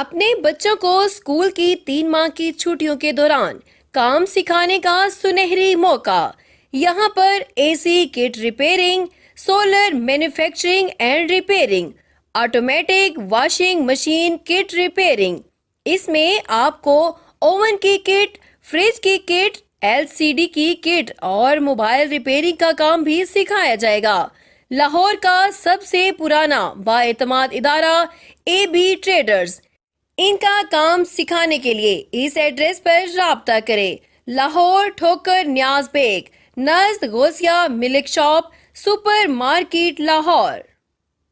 अपने बच्चों को स्कूल की 3 माह की छुट्टियों के दौरान काम सिखाने का सुनहरी मौका। यहाँ पर AC kit repairing, solar manufacturing and repairing, automatic washing machine kit repairing. इसमें आपको ओवन की किट, फ्रिज की किट, एलसीडी की किट और मोबाइल रिपेयरिंग का काम भी सिखाया जाएगा। लाहौर का सबसे पुराना बाएतमाद इदारा AB ट्रेडर्स। इनका काम सिखाने के लिए इस एड्रेस पर राब्ता करें। लाहौर ठोकर न्याज बेग, नज़द Ghausia milk shop, super market Lahore.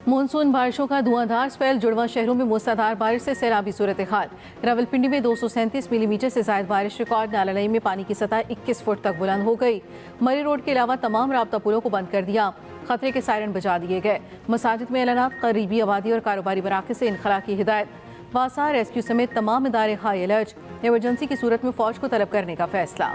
Monsoon बारिशों का धुआंधार स्पेल। जुड़वा शहरों में मूसलाधार बारिश से सैलाबी सूरत हाल। रावलपिंडी में 237 मिलीमीटर से ज्यादा बारिश रिकॉर्ड। नालालई में पानी की सतह 21 फुट तक बुलंद हो गई। मरी रोड के अलावा तमाम राब्ता पुलों को बंद कर दिया। खतरे के सायरन बजा दिए गए। मसाजिद में ऐलानात, करीबी आबादी और कारोबारी मराकज़ से इनखला की हिदायत। वासा रेस्क्यू समेत तमाम इदारे हाई अलर्ट। इमरजेंसी की सूरत में फौज को तलब करने का फैसला।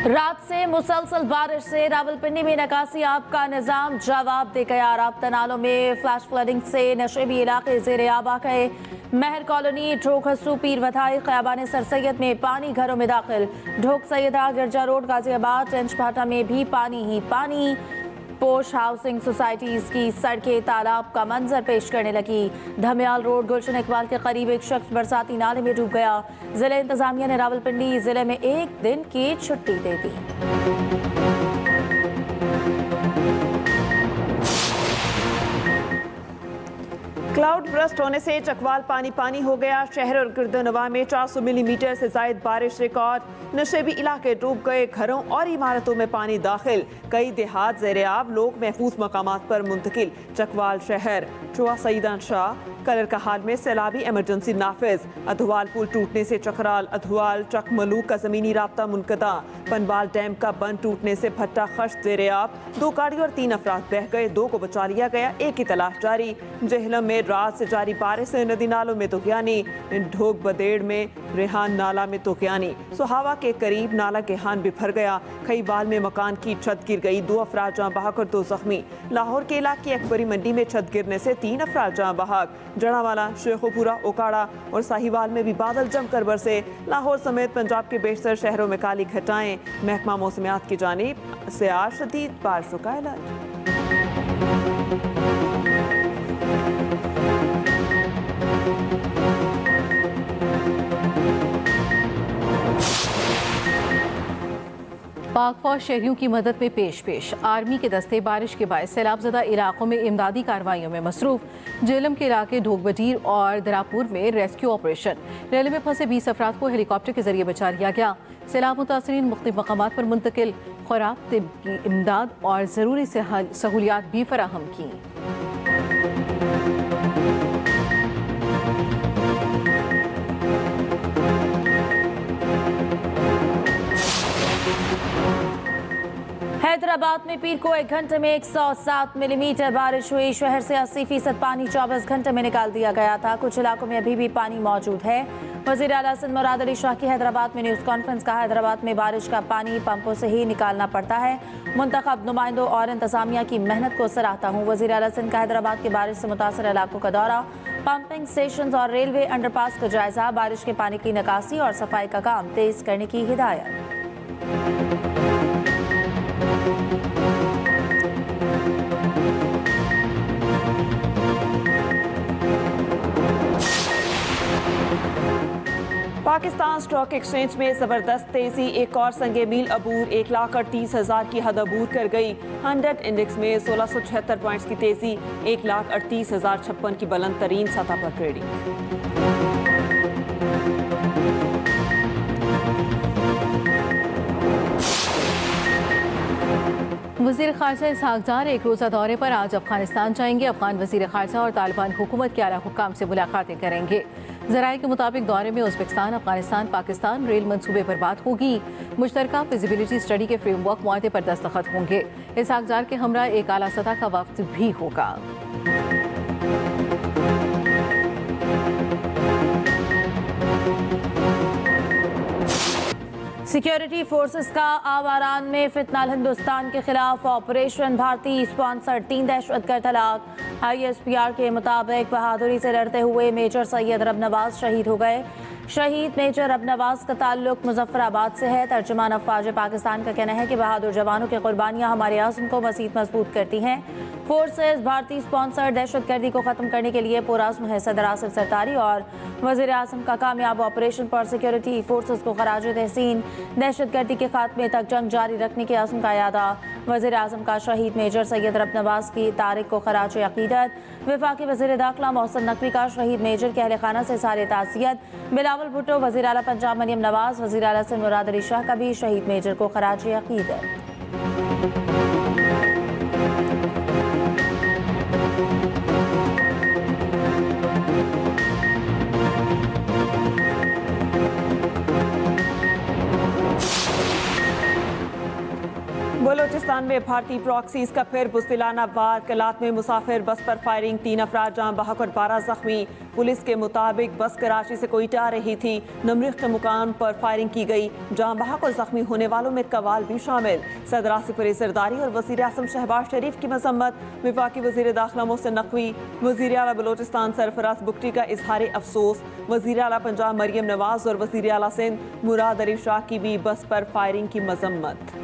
रात से मुसलसल बारिश से रावलपिंडी में निकासी आब का निजाम जवाब दे गया। राब्ता नालों में फ्लैश फ्लडिंग से नशेबी इलाके जेर आब आ गए। महर कॉलोनी, ढोक हस्सू, पीर वधाई, ख़याबान सर सैयद में पानी घरों में दाखिल। ढोक सैयदा, गिरजा रोड, गाजियाबाद, टेंच भाटा में भी पानी ही पानी। पोश हाउसिंग सोसाइटीज की सड़कें तालाब का मंजर पेश करने लगी। धमियाल रोड, गुलशन इकबाल के करीब एक शख्स बरसाती नाले में डूब गया। जिला इंतजामिया ने रावलपिंडी जिले में एक दिन की छुट्टी दे दी। क्लाउड बर्स्ट होने से चकवाल पानी पानी हो गया। शहर और गिरदोनवा में 400 मिलीमीटर से ज्यादा बारिश रिकॉर्ड। नशेबी इलाके डूब गए। घरों और इमारतों में पानी दाखिल। कई देहात ज़ेरे आब, लोग महफूज मकामात पर मुंतकिल। चकवाल शहर, चुआ सईदान शाह, कलर का हाल में सैलाबी एमरजेंसी नाफिज। अधवाल पुल टूटने से चकराल, अधवाल चक मलूक का जमीनी राब्ता मुनकदा। पनवाल डैम का बंद टूटने से भट्टा खश्त ज़ेरे आब। 2 गाड़ी और 3 अफराद बह गए। 2 को बचा लिया गया, 1 की तलाश जारी। जहलम में रात से जारी बारिश से नदी नालों में तुगयानी। ढोक बदेड़ में रेहान नाला में तुगयानी। सुहावा के करीब नाला गेहान बिफर गया। खईबाल में मकान की छत गिर गई। 2 अफराद जहाँ बहक और 2 जख्मी। लाहौर के इलाके अकबरी मंडी में छत गिरने से 3 अफराद जहाँ बहक। जड़ावाला, शेखोपुरा, ओकाड़ा और साहिवाल में भी बादल जमकर बरसे। लाहौर समेत पंजाब के बेशतर शहरों में काली घटाएं। महकमा मौसमियात की जानिब से आज शदीद बारिशों का अलर्ट। पाक फौज शहरियों की मदद में पेश। आर्मी के दस्ते बारिश के बायस सैलाबजदा इलाकों में इमदादी कार्रवाइयों में मसरूफ। जेलम के इलाके ढोकबटीर और दरापुर में रेस्क्यू ऑपरेशन। रेल में फंसे 20 अफराद को हेलीकॉप्टर के जरिए बचा लिया गया। सैलाब मुतासरीन मुख्तलिफ मकामात पर मुंतकिल। खुराक, तिब्बी इमदाद और ज़रूरी सहूलियात भी फराहम की। हैदराबाद में पीर को 1 घंटे में 107 मिलीमीटर बारिश हुई। शहर से 80% पानी 24 घंटे में निकाल दिया गया था। कुछ इलाकों में अभी भी पानी मौजूद है। वज़ीर आला सिंध मुराद अली शाह की हैदराबाद में न्यूज़ कॉन्फ्रेंस। कहा, हैदराबाद में बारिश का पानी पंपों से ही निकालना पड़ता है। मुंतखब नुमाइंदों और इंतजामिया की मेहनत को सराहता हूँ। वज़ीर आला सिंध का हैदराबाद की बारिश से मुतासर इलाकों का दौरा। पंपिंग स्टेशन और रेलवे अंडरपास का जायजा। बारिश के पानी की निकासी और सफाई का काम तेज करने की हिदायत। पाकिस्तान स्टॉक एक्सचेंज में जबरदस्त तेजी। एक और संगे मील अबूर 1,38,000 की हद अबूर कर गई। 100 इंडेक्स में 1676 पॉइंट्स की तेजी। 1,38,056 की बुलंद तरीन सतह पर ट्रेडिंग। वज़ीर ख़ारजा इसहाक़ डार एक रोज़ा दौरे पर आज अफगानिस्तान जाएंगे। अफगान वज़ीर ख़ारजा और तालिबान हुकूमत के आला हुक्काम से मुलाकातें करेंगे। ज़राए के मुताबिक दौरे में उज़्बेकिस्तान, अफगानिस्तान, पाकिस्तान रेल मंसूबे पर बात होगी। मुश्तरका फिजिबिलिटी स्टडी के फ्रेमवर्क मुआहदे पर दस्तखत होंगे। इसहाक़ डार के हमरा एक आला सतह का वफ्द भी होगा। सिक्योरिटी फोर्सेस का आवारान में फितनाल हिंदुस्तान के खिलाफ ऑपरेशन भारतीय स्पॉन्सर 3 दहशतगर्द हलाक। ISPR के मुताबिक बहादुरी से लड़ते हुए मेजर सैयद रब नवाज शहीद हो गए। शहीद मेजर रब नवाज का ताल्लुक मुजफ्फराबाद से है। तर्जुमान अफवाज पाकिस्तान का कहना है कि बहादुर जवानों की कुर्बानियां हमारे आज़म को मज़ीद मजबूत करती हैं। फोर्सेस भारतीय स्पॉन्सर दहशतगर्दी को ख़त्म करने के लिए पुरअज़्म है। सदर आसिफ सरतारी और वज़ीर आज़म का कामयाब ऑपरेशन पर सिक्योरिटी फोर्सेस को खराज तहसीन। दहशतगर्दी के खात्मे तक जंग जारी रखने के आज़म का यादा। वज़ीर आज़म का शहीद मेजर सैयद रब नवाज की तारीख को खराज अक़ीदत। वफाकी वज़ीर दाखिला मोहसिन नकवी का शहीद मेजर के अहल खाना से सारे ताज़ियत। बिलावल भुट्टो, वज़ीर आला पंजाब मरियम नवाज, वज़ीर आला सिंध मुराद अली शाह का भी शहीद मेजर को खराज अक़ीदत। बलोचिस्तान में भारतीय प्रॉक्सीज का फिर बुज़दिलाना वार। कलात में मुसाफिर बस पर फायरिंग, 3 अफराद जान बहक और 12 जख्मी। पुलिस के मुताबिक बस कराची से कोयटा आ रही थी। नमरीख के मुकाम पर फायरिंग की गई। जान बहक और जख्मी होने वालों में कवाल भी शामिल। सदर आसिफ अली जरदारी और वज़ीर आज़म शहबाज शरीफ की मजम्मत। वफाकी वज़ीर दाखिला मोहसिन नकवी, वज़ीर आला बलोचिस्तान सरफराज बुगटी का इजहार अफसोस। वज़ीर आला पंजाब मरियम नवाज और वज़ीर आला सिंध मुराद अली शाह की भी बस पर फायरिंग की मजम्मत।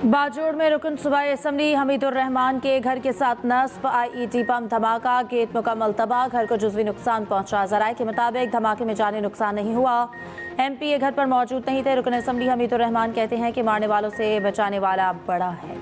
बाजोड़ में रुकन सूबाई असम्बली हमीदुर रहमान के घर के साथ नस्ब। IED बम धमाका, गेट मुकम्मल तबाह, घर को जुज़वी नुकसान पहुंचा। ज़राए के मुताबिक धमाके में जानी नुकसान नहीं हुआ। MP घर पर मौजूद नहीं थे। रुकन असम्बली हमीदुर रहमान कहते हैं कि मारने वालों से बचाने वाला बड़ा है।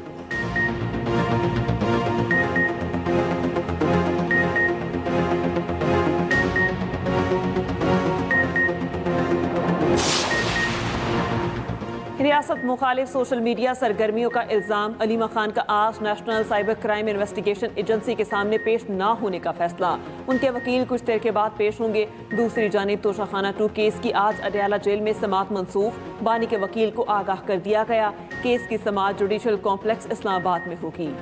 रियासत मुखालिफ सोशल मीडिया सरगर्मियों का इल्ज़ाम। अलीमा खान का आज national cyber crime investigation agency के सामने पेश ना होने का फैसला। उनके वकील कुछ देर के बाद पेश होंगे। दूसरी जानिब तोशाखाना 2 केस की आज अडयाला जेल में समाअत मनसूख। बानी के वकील को आगाह कर दिया गया। केस की समाअत जुडिशल कॉम्प्लेक्स इस्लामाबाद में होगी।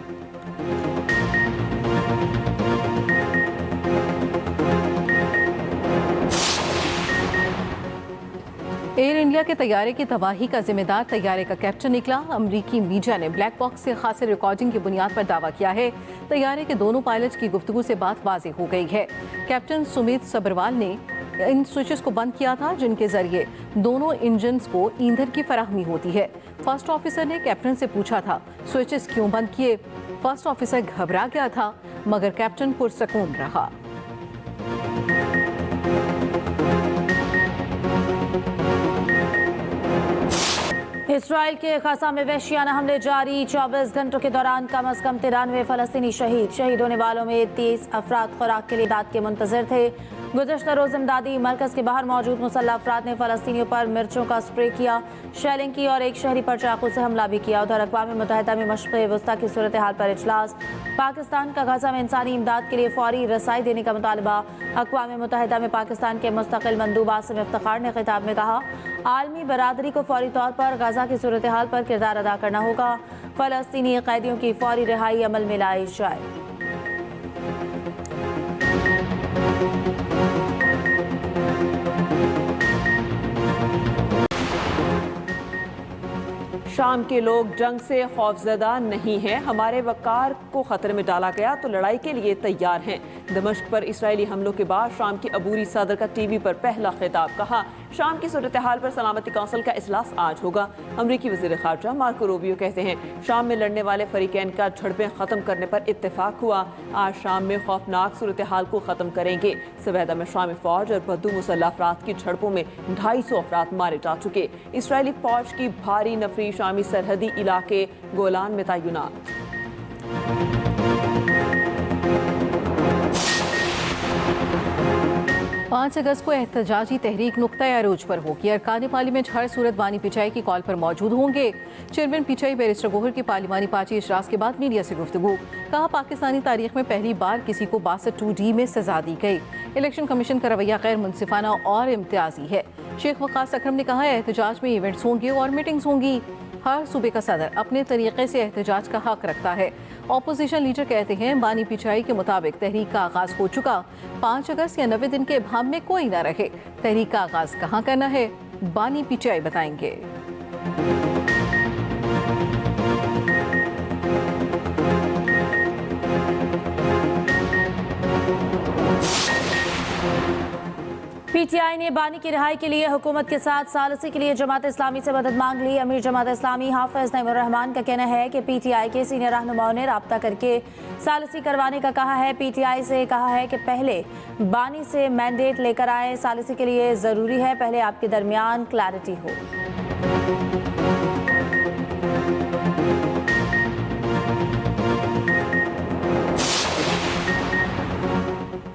एयर इंडिया के तैयारे की तबाही का जिम्मेदार तैयारे का कैप्टन निकला। अमरीकी मीडिया ने ब्लैक बॉक्स से खासी रिकॉर्डिंग की बुनियाद पर दावा किया है। तैयारे के दोनों पायलट्स की गुफ्तगू से बात वाज़ेह हो गई है। कैप्टन सुमित सबरवाल ने इन स्विचेस को बंद किया था जिनके जरिए दोनों इंजन्स को ईंधन की फराहमी होती है। फर्स्ट ऑफिसर ने कैप्टन से पूछा था स्विचेस क्यों बंद किए। फर्स्ट ऑफिसर घबरा गया था मगर कैप्टन पुरसकून रहा। इसराइल के गजा में वहशियाना हमले जारी। 24 घंटों के दौरान कम अज कम 93 फलस्तीनी शहीद। शहीद होने वालों में 30 अफराद खुराक के लिए इमदाद के मुंतजर थे। गुज़श्ता रोज़ इमदादी मरकज़ के बाहर मौजूद मुसल्लह अफराद ने फलस्तीनियों पर मिर्चों का स्प्रे किया, शेलिंग की और एक शहरी पर चाकू से हमला भी किया। उधर अक़वाम मुत्तहिदा में मशक़ वस्ता की सूरत हाल पर इजलास। पाकिस्तान का गजा में इंसानी इमदाद के लिए फौरी रसाई देने का मुतालबा। अक़वाम मुत्तहिदा में पाकिस्तान के मुस्तक़िल मंदूब आसिम इफ्तिखार ने खिताब में कहा आलमी बरादरी को फौरी तौर पर गजा की सूरत हाल पर किरदार अदा करना होगा। फ़लस्तीनी कैदियों की फौरी रिहाई अमल में लाई जाए। शाम के लोग जंग से खौफजदा नहीं हैं। हमारे वक़ार को खतरे में डाला गया तो लड़ाई के लिए तैयार हैं। दमिश्क पर इसराइली हमलों के बाद शाम की अबूरी सदर का टीवी पर पहला खिताब। कहा शाम की सूरत हाल पर सलामती कौंसिल का इजलास आज होगा। अमरीकी वज़ीर ख़ारजा मार्को रूबियो कहते हैं शाम में लड़ने वाले फरीकैन का झड़पें ख़त्म करने पर इत्तेफाक हुआ। आज शाम में खौफनाक सूरत हाल को ख़त्म करेंगे। सवैदा में शामी फ़ौज और बद्दू मुसल्लह अफराद की झड़पों में 250 अफराद मारे जा चुके। इसराइली फ़ौज की भारी नफरी शामी सरहदी इलाके गोलान में तैनात। 5 अगस्त को एहतजाजी तहरीक नुक्ता अरूज पर होगी। अरकान पार्लियामेंट हर सूरत बानी पिचाई की कॉल पर मौजूद होंगे। चेयरमैन पिचाई बैरिस्टर गोहर की पार्लिमानी पार्टी इजलास के बाद मीडिया से गुफ्तगू। कहा पाकिस्तानी तारीख में पहली बार किसी को 62D में सजा दी गई। इलेक्शन कमीशन का रवैया गैर मुनसिफाना और इम्तियाजी है। शेख वकास अकरम ने कहा एहतजाज में इवेंट्स होंगे और मीटिंग्स होंगी। हर सूबे का सदर अपने तरीके से एहतजाज का हक रखता है। ऑपोजिशन लीडर कहते हैं बानी पिचाई के मुताबिक तहरीक का आगाज हो चुका, 5 अगस्त या 90 दिन के भाम में कोई ना रहे। तहरीक का आगाज कहाँ करना है, बानी पिचाई बताएंगे। पीटीआई ने बानी की रिहाई के लिए हुकूमत के साथ सालिसी के लिए जमात इस्लामी से मदद मांग ली। अमीर जमात इस्लामी हाफिज नईमुर रहमान का कहना है कि पीटीआई के सीनियर रहनुमाओं ने राब्ता करके सालिसी करवाने का कहा है। पीटीआई से कहा है कि पहले बानी से मैंडेट लेकर आए, सालिसी के लिए जरूरी है पहले आपके दरमियान क्लैरिटी हो।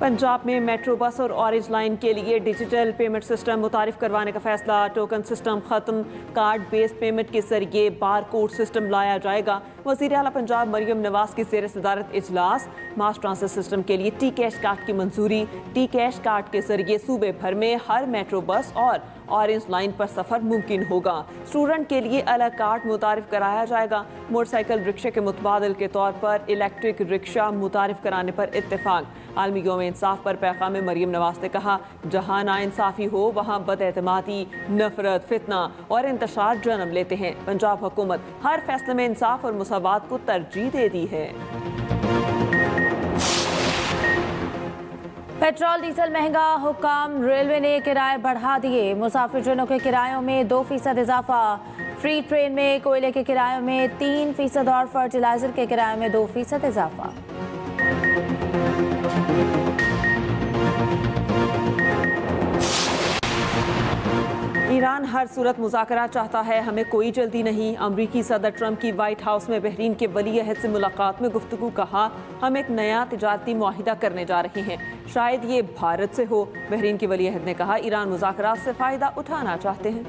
पंजाब में मेट्रो बस और ऑरेंज लाइन के लिए डिजिटल पेमेंट सिस्टम मुतारिफ करवाने का फैसला। टोकन सिस्टम खत्म, कार्ड बेस्ड पेमेंट के जरिए बार कोड सिस्टम लाया जाएगा। वज़ीर आला पंजाब मरियम नवाज की ज़ेर सदारत इजलास। मास ट्रांसफर सिस्टम के लिए टी कैश कार्ड की मंजूरी। टी कैश कार्ड के जरिए सूबे भर में हर मेट्रो बस और ऑरेंज लाइन पर सफ़र मुमकिन होगा। स्टूडेंट के लिए अलग कार्ड मुतारिफ कराया जाएगा। मोटरसाइकिल रिक्शे के मुतबादल के तौर पर इलेक्ट्रिक रिक्शा मुतारिफ कराने पर इत्तेफाक। आलमी यौम इंसाफ पर पैगाम में मरियम नवाज ने कहा, जहाँ नाइंसाफ़ी हो वहाँ बदएतमादी, नफरत, फितना और इंतशार जन्म लेते हैं। पंजाब हुकूमत हर फैसले में इंसाफ और मुसावात को तरजीह दे दी है। पेट्रोल डीजल महंगा, हुक्काम रेलवे ने किराए बढ़ा दिए। मुसाफिर ट्रेनों के किरायों में 2% इजाफा। फ्री ट्रेन में कोयले के किरायों में 3% और फर्टिलाइजर के किरायों में 2% इजाफा। ईरान हर सूरत मुज़ाकरा चाहता है, हमें कोई जल्दी नहीं। अमरीकी सदर ट्रंप की व्हाइट हाउस में बहरीन के वली अहद से मुलाकात में गुफ्तगू। कहा, हम एक नया तिजारती मुआहिदा करने जा रहे हैं, शायद ये भारत से हो। बहरीन के वली अहद ने कहा, ईरान मुज़ाकरात से फ़ायदा उठाना चाहते हैं।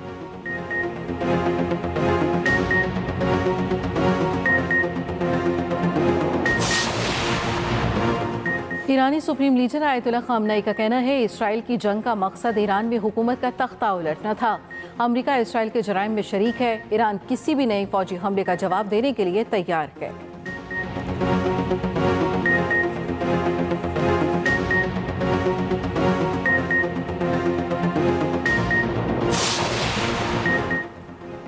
ईरानी सुप्रीम लीडर आयतुल्लाह खामनेई का कहना है इसराइल की जंग का मकसद ईरान में हुकूमत का तख्ता उलटना था। अमेरिका इसराइल के जराइम में शरीक है। ईरान किसी भी नए फौजी हमले का जवाब देने के लिए तैयार है।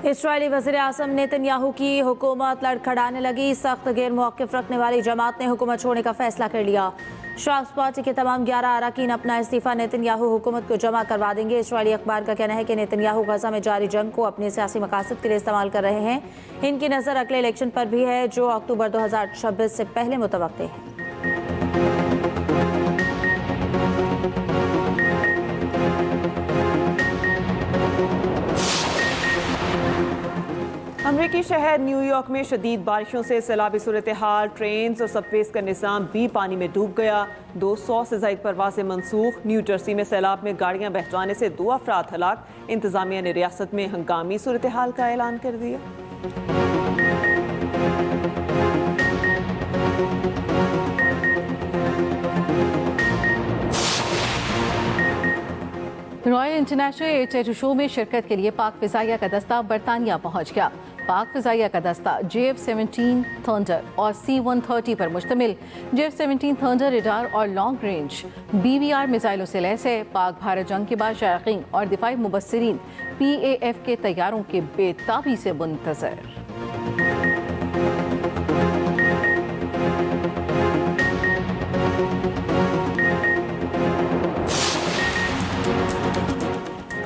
इसराइली वज़ीर आज़म नेतन्याहू की हुकूमत लड़खड़ाने लगी। सख्त गैर मौक़िफ़ रखने वाली जमात ने हुकूमत छोड़ने का फैसला कर लिया। शास पार्टी के तमाम 11 अरकान अपना इस्तीफ़ा नेतन्याहू हुकूमत को जमा करवा देंगे। इसराइली अखबार का कहना है कि नेतन्याहू गज़ा में जारी जंग को अपने सियासी मकासद के लिए इस्तेमाल कर रहे हैं। इनकी नज़र अगले इलेक्शन पर भी है जो अक्टूबर 2026 से पहले मुतवक्के है। अमरीकी शहर न्यूयॉर्क में शदीद बारिशों से सैलाबी सूरत हाल। ट्रेन और सबवेज का निज़ाम भी पानी में डूब गया। 200 से ज़ायद परवाज़ें मनसूख। न्यू जर्सी में सैलाब में गाड़ियां बह जाने से 2 अफराद हलाक। इंतज़ामिया ने रियासत में हंगामी सूरत हाल का ऐलान कर दिया। Royal international air tattoo show में शिरकत के लिए पाक फिजाइया का दस्ता बरतानिया पहुंच गया। पाक फिजाइया का दस्ता JF-17 थंडर और C-130 पर मुश्तमिल। JF-17 थंडर रडार और लॉन्ग रेंज BVR मिसाइलों से लैस है। पाक भारत जंग के बाद शायकीन और दिफाई मुबस्सिरीन PAF के तैयारों के बेताबी से मुंतज़र।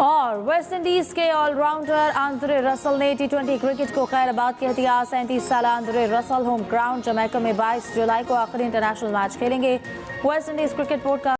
और वेस्ट इंडीज के ऑलराउंडर आंद्रे रसल ने T20 क्रिकेट को खैराबाद कह दिया। 37 साल Andre Russell home ground Jamaica में 22 जुलाई को आखिरी इंटरनेशनल मैच खेलेंगे। वेस्ट इंडीज क्रिकेट बोर्ड का